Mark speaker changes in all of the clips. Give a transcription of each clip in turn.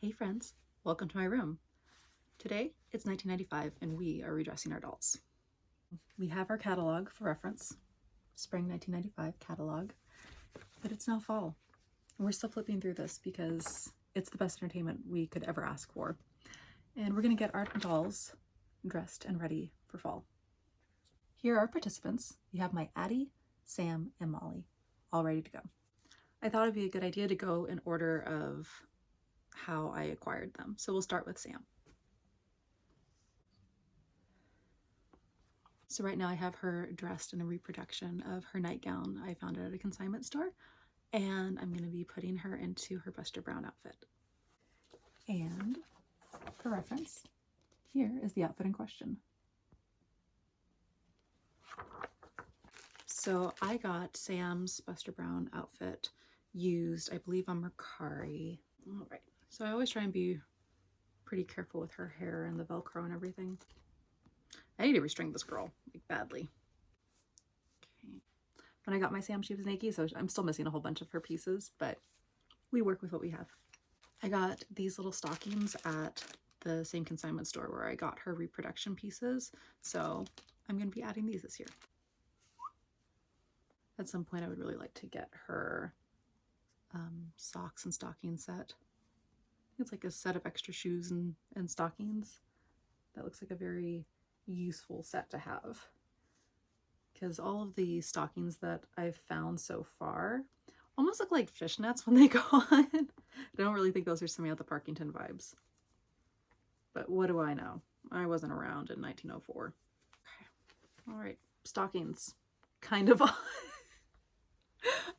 Speaker 1: Hey friends, welcome to my room. Today it's 1995 and we are redressing our dolls. We have our catalog for reference, spring 1995 catalog, but it's now fall. And we're still flipping through this because it's the best entertainment we could ever ask for. And we're gonna get our dolls dressed and ready for fall. Here are our participants. We have my Addie, Sam, and Molly, all ready to go. I thought it'd be a good idea to go in order of how I acquired them. So we'll start with Sam. So right now I have her dressed in a reproduction of her nightgown I found it at a consignment store, and I'm going to be putting her into her Buster Brown outfit. And for reference, here is the outfit in question. So I got Sam's Buster Brown outfit used, I believe, on Mercari. All right, so I always try and be pretty careful with her hair and the Velcro and everything. I need to restring this girl, like, badly. Okay. When I got my Sam, she was naked, so I'm still missing a whole bunch of her pieces, but we work with what we have. I got these little stockings at the same consignment store where I got her reproduction pieces, so I'm going to be adding these this year. At some point, I would really like to get her socks and stocking set. It's like a set of extra shoes and stockings. That looks like a very useful set to have, because all of the stockings that I've found so far almost look like fishnets when they go on. I don't really think those are Samantha Parkington vibes, but what do I know? I wasn't around in 1904. Okay. All right, stockings, kind of.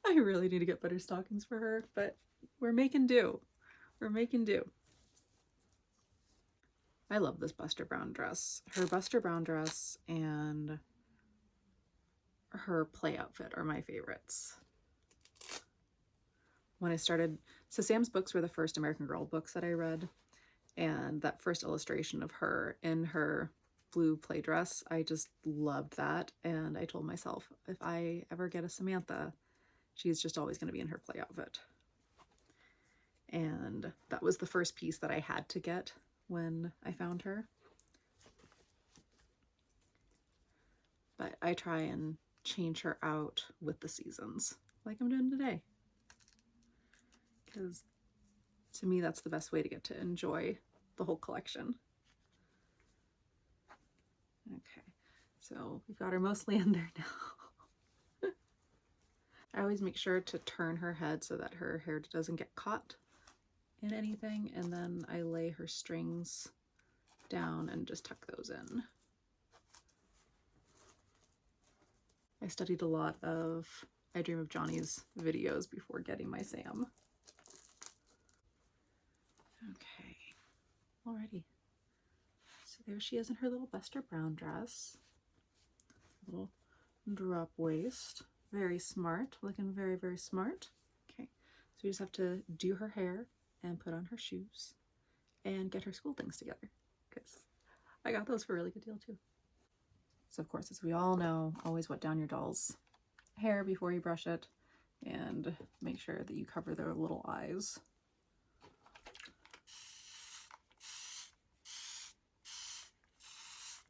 Speaker 1: I really need to get better stockings for her, but we're making do. We're making do. I love this Buster Brown dress. Her Buster Brown dress and her play outfit are my favorites. When I started, so Sam's books were the first American Girl books that I read, and that first illustration of her in her blue play dress, I just loved that, and I told myself, if I ever get a Samantha, she's just always going to be in her play outfit. And that was the first piece that I had to get when I found her. But I try and change her out with the seasons, like I'm doing today, because to me that's the best way to get to enjoy the whole collection. Okay, so we've got her mostly in there now. I always make sure to turn her head so that her hair doesn't get caught in anything, and then I lay her strings down and just tuck those in. I studied a lot of I Dream of Johnny's videos before getting my Sam. Okay, alrighty. So there she is in her little Buster Brown dress. Little drop waist. Very smart, looking very, very smart. Okay, so we just have to do her hair and put on her shoes and get her school things together, because I got those for a really good deal too. So of course, as we all know, always wet down your doll's hair before you brush it, and make sure that you cover their little eyes.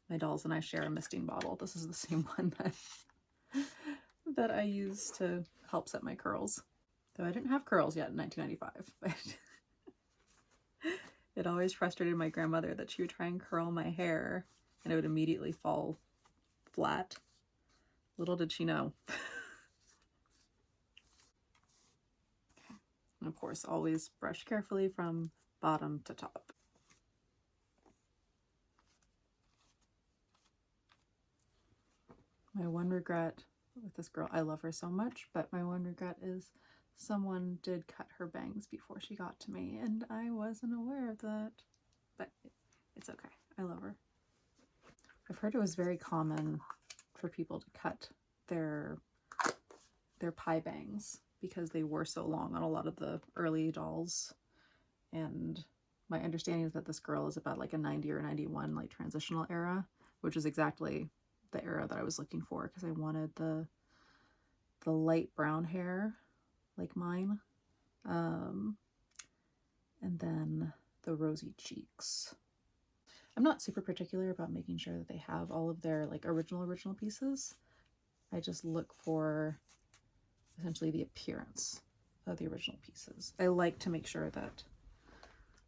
Speaker 1: My dolls and I share a misting bottle. This is the same one that I use to help set my curls. Though I didn't have curls yet in 1995, but it always frustrated my grandmother that she would try and curl my hair and it would immediately fall flat. Little did she know. Okay. And of course, always brush carefully from bottom to top. My one regret with this girl, I love her so much, but my one regret is someone did cut her bangs before she got to me, and I wasn't aware of that. But it's okay. I love her. I've heard it was very common for people to cut their pie bangs because they were so long on a lot of the early dolls. And my understanding is that this girl is about like a 90 or 91 like transitional era, which is exactly the era that I was looking for, because I wanted the light brown hair like mine, and then the rosy cheeks. I'm not super particular about making sure that they have all of their like original pieces. I just look for essentially the appearance of the original pieces. I like to make sure that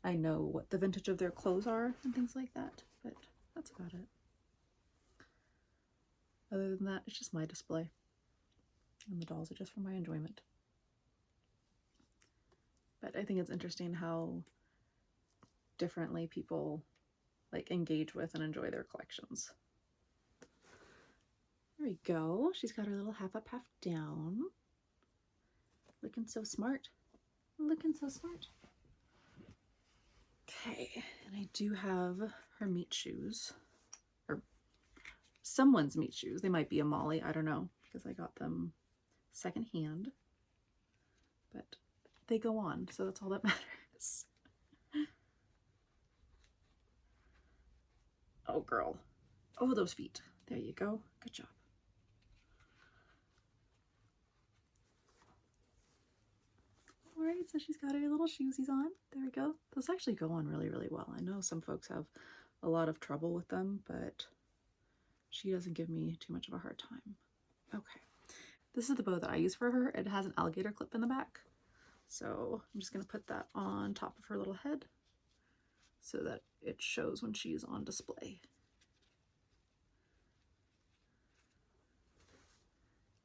Speaker 1: I know what the vintage of their clothes are and things like that, but that's about it. Other than that, it's just my display. And the dolls are just for my enjoyment. But I think it's interesting how differently people like engage with and enjoy their collections. There we go. She's got her little half up, half down. Looking so smart. Looking so smart. Okay, and I do have her meat shoes. Or someone's meat shoes. They might be a Molly, I don't know, because I got them secondhand. But they go on, so that's all that matters. Oh, girl. Oh, those feet. There you go. Good job. All right, so she's got her little shoesies on. There we go. Those actually go on really, really well. I know some folks have a lot of trouble with them, but she doesn't give me too much of a hard time. Okay. This is the bow that I use for her. It has an alligator clip in the back. So I'm just going to put that on top of her little head so that it shows when she's on display.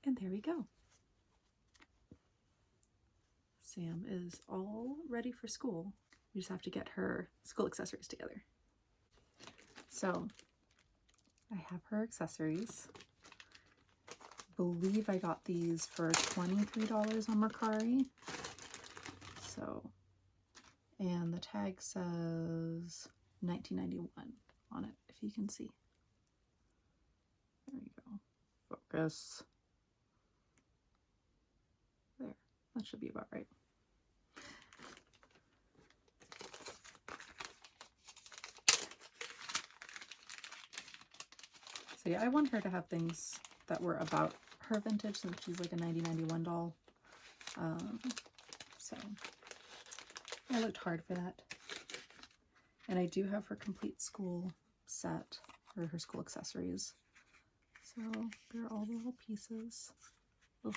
Speaker 1: And there we go. Sam is all ready for school. We just have to get her school accessories together. So I have her accessories. I believe I got these for $23 on Mercari. So, and the tag says $19.91 on it, if you can see. There you go. Focus. There, that should be about right. So yeah, I want her to have things that were about her vintage since she's like a 90-91 doll. So I looked hard for that. And I do have her complete school set, or her school accessories. So there are all the little pieces. Ugh.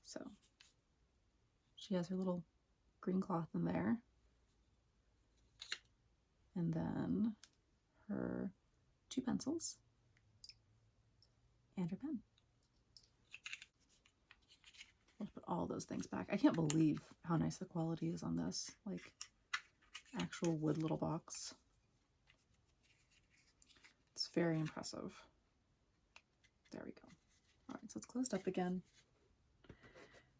Speaker 1: So she has her little green cloth in there. And then her 2 pencils and her pen. I'll put all those things back. I can't believe how nice the quality is on this, like actual wood little box. It's very impressive. There we go. All right, so it's closed up again.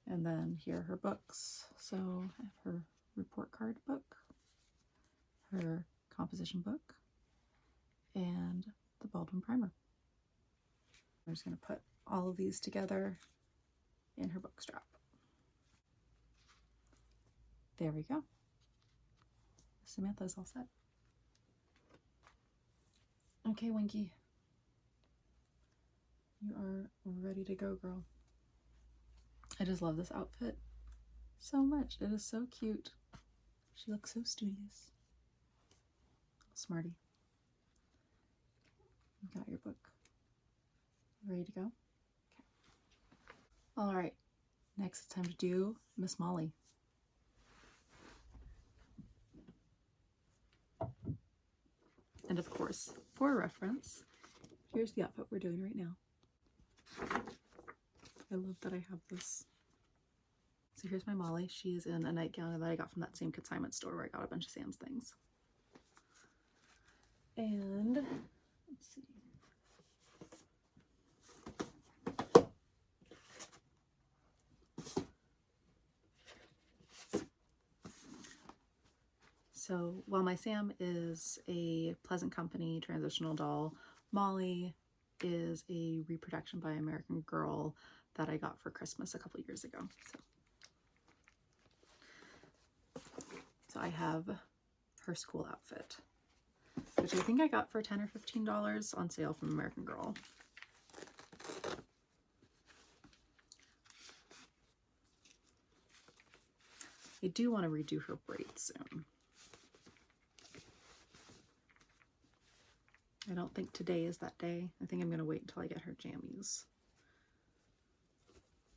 Speaker 1: And then here are her books. So I have her report card book, her composition book, and the Baldwin primer. I'm just going to put all of these together in her book strap. There we go. Samantha's all set. Okay, Winky. You are ready to go, girl. I just love this outfit so much. It is so cute. She looks so studious. Smarty. You got your book. Ready to go? Okay. All right. Next, it's time to do Miss Molly. And of course, for reference, here's the outfit we're doing right now. I love that I have this. So here's my Molly. She's in a nightgown that I got from that same consignment store where I got a bunch of Sam's things. And let's see. So while my Sam is a Pleasant Company transitional doll, Molly is a reproduction by American Girl that I got for Christmas a couple years ago. So I have her school outfit, which I think I got for $10 or $15 on sale from American Girl. I do want to redo her braids soon. I don't think today is that day. I think I'm going to wait until I get her jammies.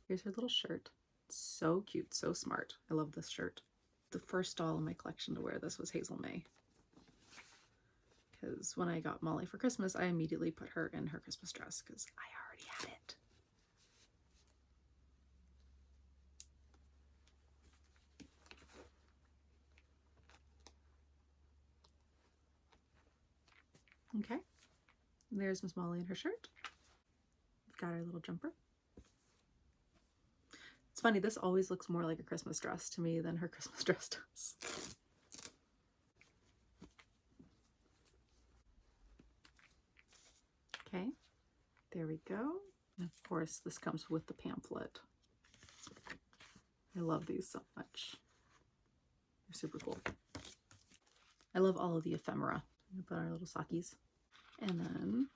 Speaker 1: Here's her little shirt. So cute, so smart. I love this shirt. The first doll in my collection to wear this was Hazel May. Because when I got Molly for Christmas, I immediately put her in her Christmas dress because I already had it. Okay, there's Miss Molly in her shirt. We've got our little jumper. It's funny, this always looks more like a Christmas dress to me than her Christmas dress does. Okay, there we go. And of course, this comes with the pamphlet. I love these so much. They're super cool. I love all of the ephemera. I'm gonna put our little sockies. And then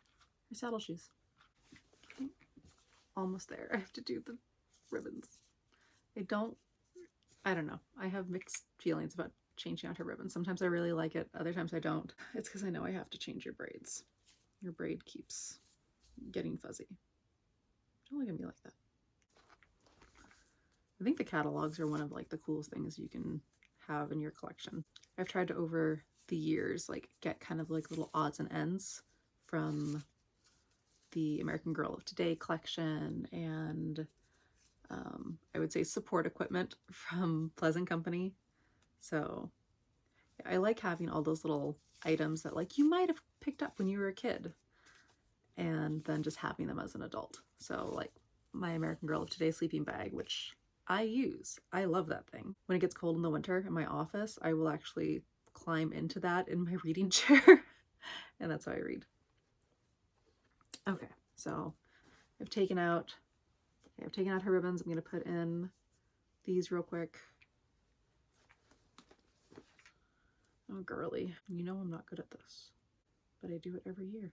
Speaker 1: her saddle shoes. Okay, almost there. I have to do the ribbons. I don't know. I have mixed feelings about changing out her ribbons. Sometimes I really like it, other times I don't. It's because I know I have to change your braids. Your braid keeps getting fuzzy. Don't look at me like that. I think the catalogs are one of like the coolest things you can have in your collection. I've tried to over the years like get kind of like little odds and ends from the American Girl of Today collection and I would say support equipment from Pleasant Company. So I like having all those little items that like you might have picked up when you were a kid and then just having them as an adult. So like my American Girl of Today sleeping bag, which I use. I love that thing. When it gets cold in the winter in my office, I will actually climb into that in my reading chair and that's how I read. Okay, so I've taken out her ribbons. I'm going to put in these real quick. Oh, girly. You know I'm not good at this, but I do it every year.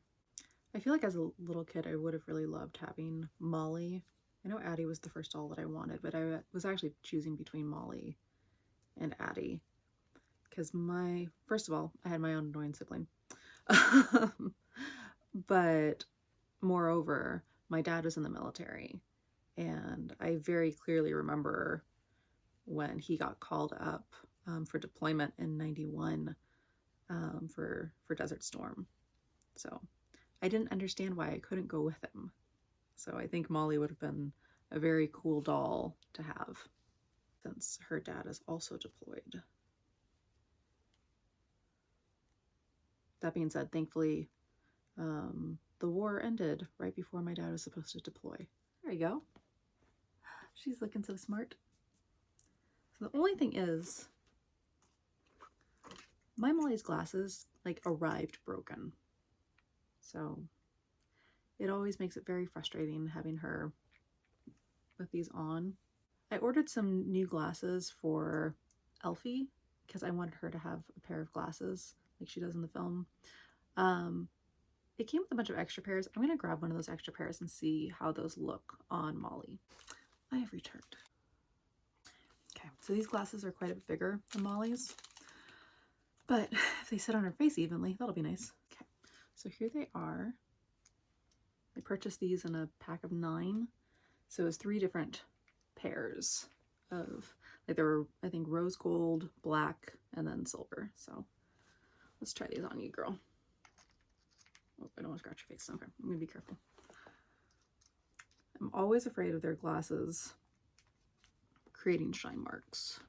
Speaker 1: I feel like as a little kid, I would have really loved having Molly. I know Addie was the first doll that I wanted, but I was actually choosing between Molly and Addie. Because first of all, I had my own annoying sibling. But moreover, my dad was in the military. And I very clearly remember when he got called up for deployment in '91 for Desert Storm. So I didn't understand why I couldn't go with him. So I think Molly would have been a very cool doll to have since her dad is also deployed. That being said, thankfully, the war ended right before my dad was supposed to deploy. There you go. She's looking so smart. So the only thing is, my Molly's glasses like arrived broken. So it always makes it very frustrating having her with these on. I ordered some new glasses for Elfie because I wanted her to have a pair of glasses like she does in the film. It came with a bunch of extra pairs. I'm going to grab one of those extra pairs and see how those look on Molly. I have returned. Okay, so these glasses are quite a bit bigger than Molly's, but if they sit on her face evenly, that'll be nice. Okay, so here they are. I purchased these in a pack of 9, so it was 3 different pairs of, like there were, I think, rose gold, black, and then silver. So let's try these on you, girl. Oh, I don't want to scratch your face. Okay, I'm gonna be careful. I'm always afraid of their glasses creating shine marks.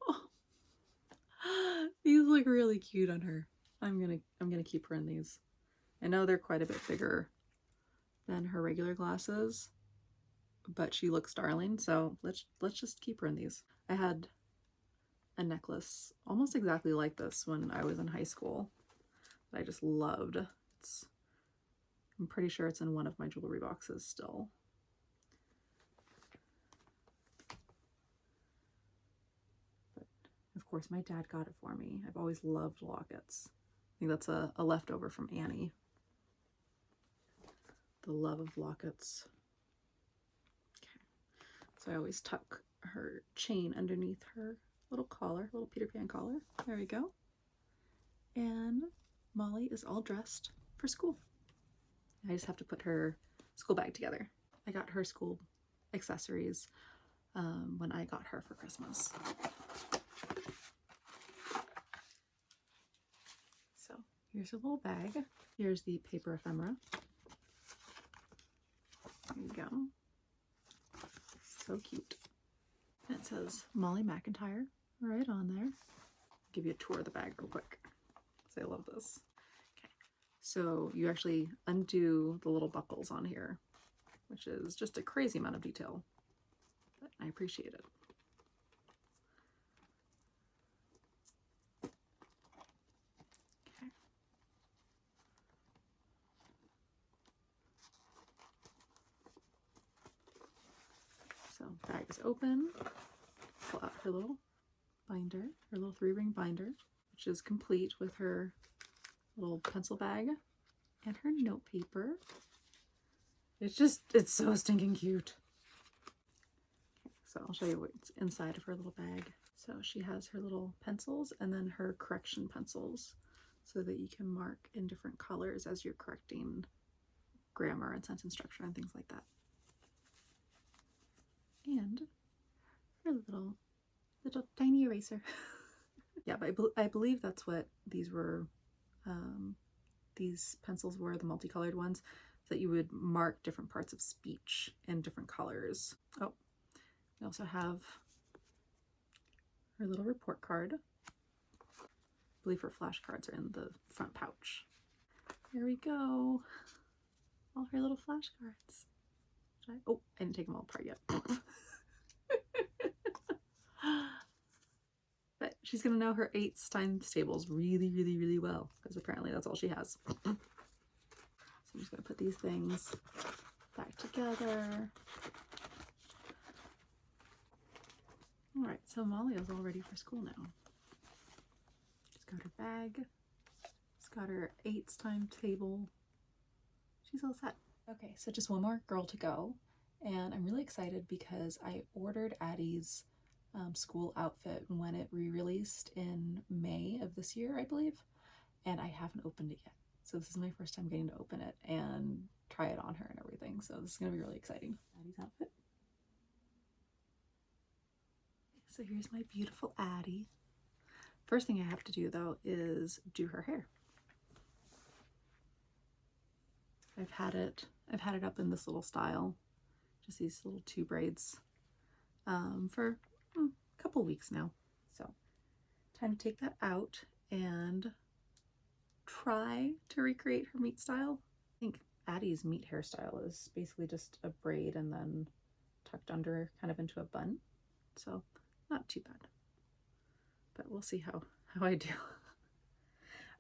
Speaker 1: Oh, these look really cute on her. I'm gonna keep her in these. I know they're quite a bit bigger than her regular glasses, but she looks darling, so let's just keep her in these. I had a necklace almost exactly like this when I was in high school that I just loved. I'm pretty sure it's in one of my jewelry boxes still. But of course my dad got it for me. I've always loved lockets. I think that's a leftover from Annie. The love of lockets. So I always tuck her chain underneath her little collar, little Peter Pan collar. There we go. And Molly is all dressed for school. I just have to put her school bag together. I got her school accessories when I got her for Christmas. So here's her little bag. Here's the paper ephemera. There you go. So cute. And it says Molly McIntire right on there. I'll give you a tour of the bag real quick because I love this. Okay, so you actually undo the little buckles on here, which is just a crazy amount of detail, but I appreciate it. Okay. So bag is open. Pull out her little binder, her little 3-ring binder, which is complete with her little pencil bag and her note paper. It's so stinking cute. Okay, so I'll show you what's inside of her little bag. So she has her little pencils and then her correction pencils so that you can mark in different colors as you're correcting grammar and sentence structure and things like that. And her little tiny eraser. Yeah, but I believe that's what these were. These pencils were the multicolored ones, that you would mark different parts of speech in different colors. Oh, we also have her little report card. I believe her flashcards are in the front pouch. Here we go. All her little flashcards. Oh, I didn't take them all apart yet. But she's gonna know her 8s times tables really, really, really well, because apparently that's all she has. So I'm just gonna put these things back together. All right, so Molly is all ready for school now. She's got her bag. She's got her 8s times table. She's all set. Okay, so just one more girl to go, and I'm really excited because I ordered Addie's school outfit when it re-released in May of this year, I believe, and I haven't opened it yet. So this is my first time getting to open it and try it on her and everything. So this is gonna be really exciting. Addie's outfit. So here's my beautiful Addie. First thing I have to do though is do her hair. I've had it up in this little style, just these little 2 braids, for a couple weeks now. So time to take that out and try to recreate her meat style. I think Addie's meat hairstyle is basically just a braid and then tucked under kind of into a bun. So not too bad, but we'll see how I do.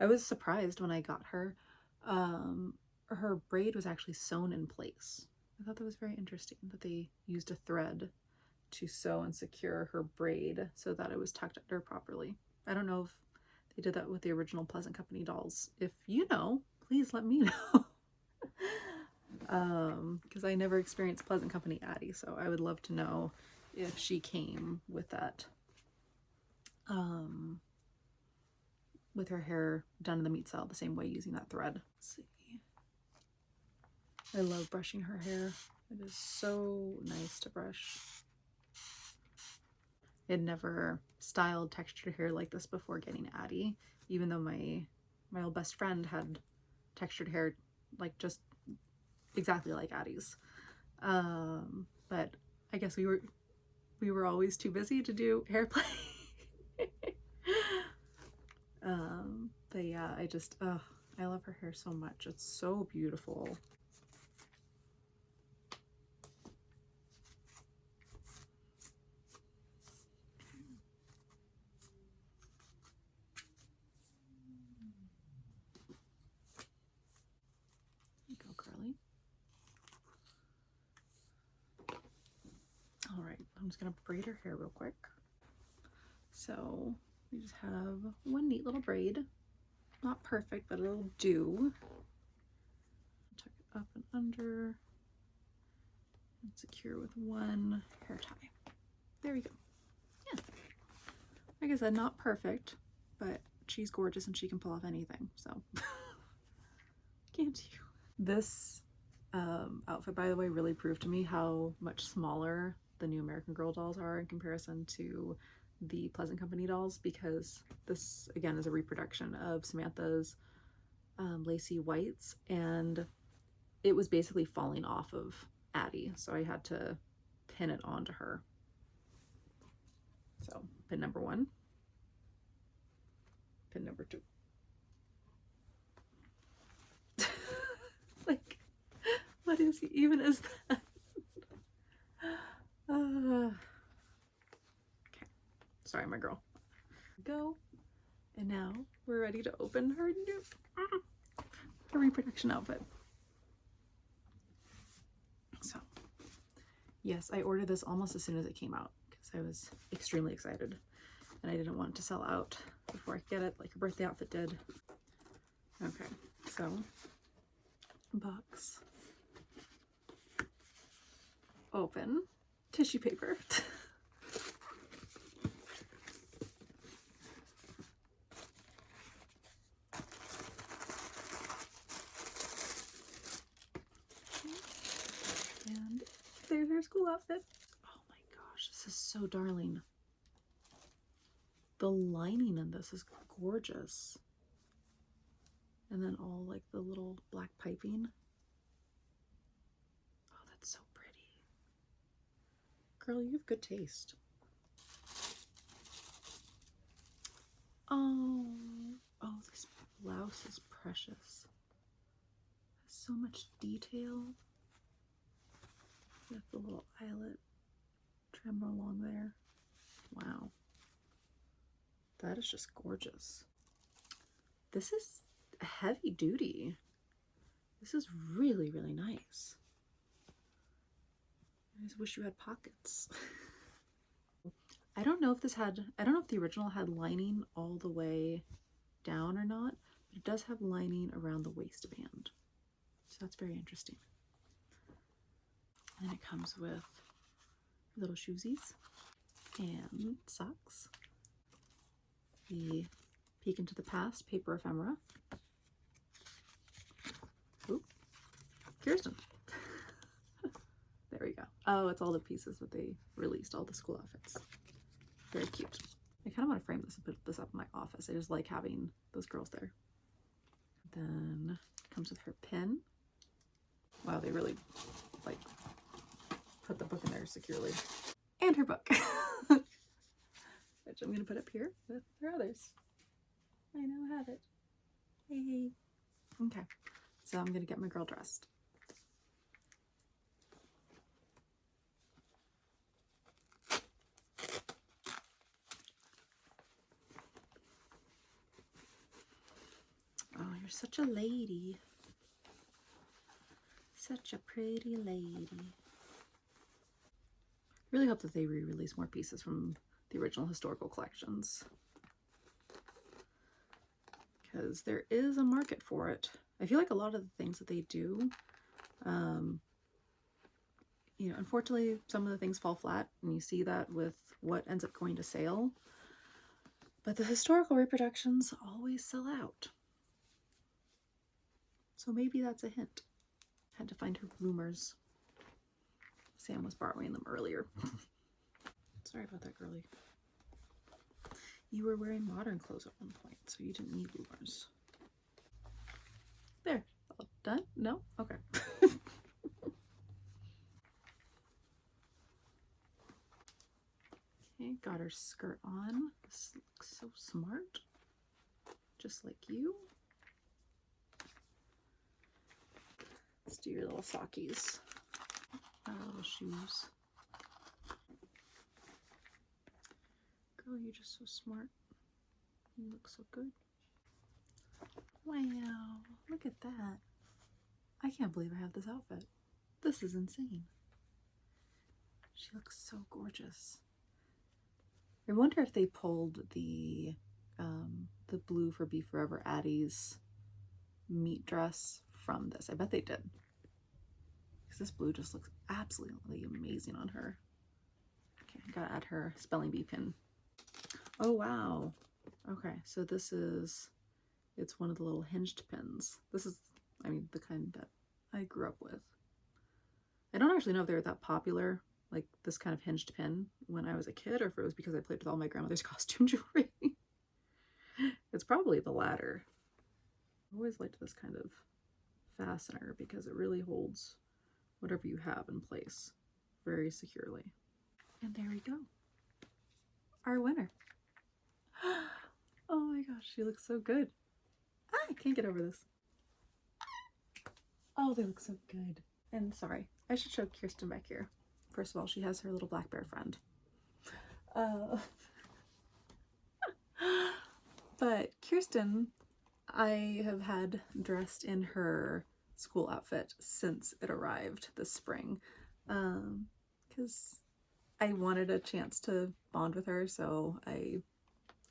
Speaker 1: I was surprised when I got her. Her braid was actually sewn in place. I thought that was very interesting that they used a thread to sew and secure her braid so that it was tucked under properly. I don't know if they did that with the original Pleasant Company dolls. If you know, please let me know. Because I never experienced Pleasant Company Addie, so I would love to know if she came with that, with her hair done in the meat style the same way using that thread. Let's see. I love brushing her hair. It is so nice to brush. I had never styled textured hair like this before getting Addie, even though my old best friend had textured hair like just exactly like Addie's. But I guess we were always too busy to do hair play. But yeah, I love her hair so much. It's so beautiful. Girly. All right, I'm just gonna braid her hair real quick. So we just have one neat little braid. Not perfect, but it'll do. Tuck it up and under. and secure with one hair tie. There we go. Yeah. Like I said, not perfect, but she's gorgeous and she can pull off anything, so can't you? This outfit, by the way, really proved to me how much smaller the new American Girl dolls are in comparison to the Pleasant Company dolls, because this again is a reproduction of Samantha's lacy whites, and it was basically falling off of Addie, so I had to pin it onto her. So pin number 1, pin number 2. Like, what even is that? Okay, sorry, my girl. Go. And now we're ready to open her new her reproduction outfit. So yes, I ordered this almost as soon as it came out because I was extremely excited and I didn't want it to sell out before I could get it like a birthday outfit did. Okay, so box, open, tissue paper. And there's her school outfit. Oh my gosh, this is so darling. The lining in this is gorgeous. And then all like the little black piping. Oh, that's so pretty. Girl, you have good taste. Oh, this blouse is precious. Has so much detail. With the little eyelet trim along there. Wow. That is just gorgeous. This is heavy duty. This is really, really nice. I just wish you had pockets. I don't know if the original had lining all the way down or not, but it does have lining around the waistband. So that's very interesting. And it comes with little shoesies and socks. The Peek into the Past paper ephemera. Oop, Kirsten. There we go. Oh, it's all the pieces that they released, all the school outfits. Very cute. I kind of want to frame this and put this up in my office. I just like having those girls there. Then it comes with her pin. Wow, they really like put the book in there securely. And her book. Which I'm going to put up here with her others. I now have it. Hey. Okay, so I'm going to get my girl dressed. Oh, you're such a lady. Such a pretty lady. Really hope that they re-release more pieces from the original historical collections, because there is a market for it. I feel like a lot of the things that they do, you know, unfortunately some of the things fall flat, and you see that with what ends up going to sale, but the historical reproductions always sell out. So maybe that's a hint. Had to find her bloomers. Sam was borrowing them earlier. Sorry about that, girly. You were wearing modern clothes at one point, so you didn't need bloomers. There. All done? No? Okay. Okay, got her skirt on. This looks so smart. Just like you. Let's do your little sockies. Little shoes. Girl, you're just so smart. You look so good. Wow, look at that. I can't believe I have this outfit. This is insane. She looks so gorgeous. I wonder if they pulled the blue for Be Forever Addie's meat dress from this. I bet they did. because this blue just looks absolutely amazing on her. Okay, I gotta add her spelling bee pin. Oh wow. Okay, so this is, it's one of the little hinged pins. This is, I mean, the kind that I grew up with. I don't actually know if they were that popular, like this kind of hinged pin, when I was a kid, or if it was because I played with all my grandmother's costume jewelry. It's probably the latter. I always liked this kind of fastener because it really holds whatever you have in place very securely. And there we go. Our winner. Oh my gosh, she looks so good. I can't get over this. Oh, they look so good. And sorry, I should show Kirsten back here. First of all, she has her little black bear friend. But Kirsten, I have had dressed in her school outfit since it arrived this spring, because I wanted a chance to bond with her, so I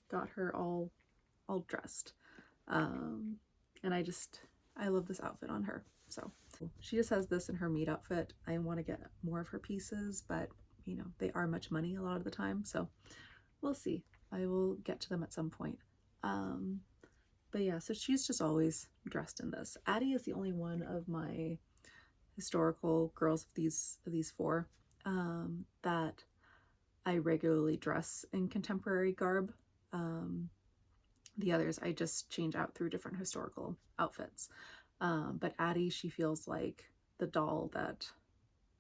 Speaker 1: got her all dressed. And I love this outfit on her. So she just has this in her meet outfit. I want to get more of her pieces, but you know, they are much money a lot of the time, so we'll see. I will get to them at some point. But yeah, so she's just always dressed in this. Addie is the only one of my historical girls of these four that I regularly dress in contemporary garb. The others I just change out through different historical outfits. But Addie, she feels like the doll that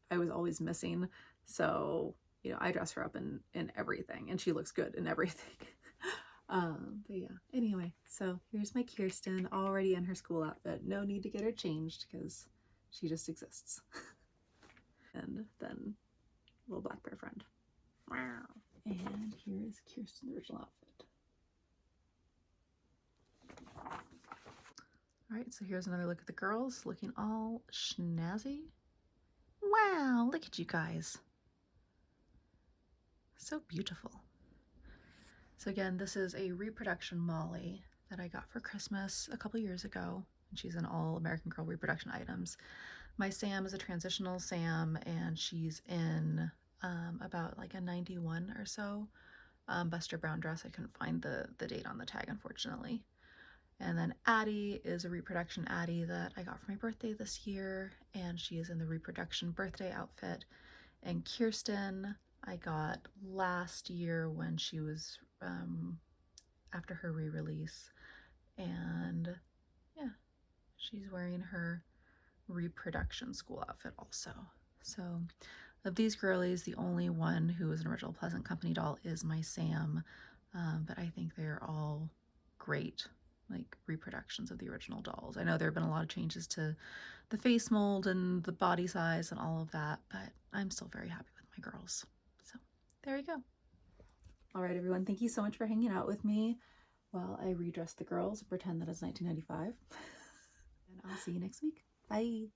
Speaker 1: I was always missing. So, you know, I dress her up in everything, and she looks good in everything. But yeah, anyway, so here's my Kirsten already in her school outfit. No need to get her changed because she just exists. And then little black bear friend. Wow. And here is Kirsten's original outfit. All right, so here's another look at the girls looking all snazzy. Wow, look at you guys. So beautiful. So again, this is a reproduction Molly that I got for Christmas a couple years ago. And she's in all American Girl reproduction items. My Sam is a transitional Sam, and she's in about like a 91 or so Buster Brown dress. I couldn't find the date on the tag, unfortunately. And then Addie is a reproduction Addie that I got for my birthday this year, and she is in the reproduction birthday outfit. And Kirsten I got last year when she was after her re-release, and yeah, she's wearing her reproduction school outfit also. So of these girlies, the only one who is an original Pleasant Company doll is my Sam, but I think they're all great, like reproductions of the original dolls. I know there have been a lot of changes to the face mold and the body size and all of that, but I'm still very happy with my girls. So there you go. All right, everyone, thank you so much for hanging out with me while I redress the girls and pretend that it's 1995. And I'll see you next week. Bye.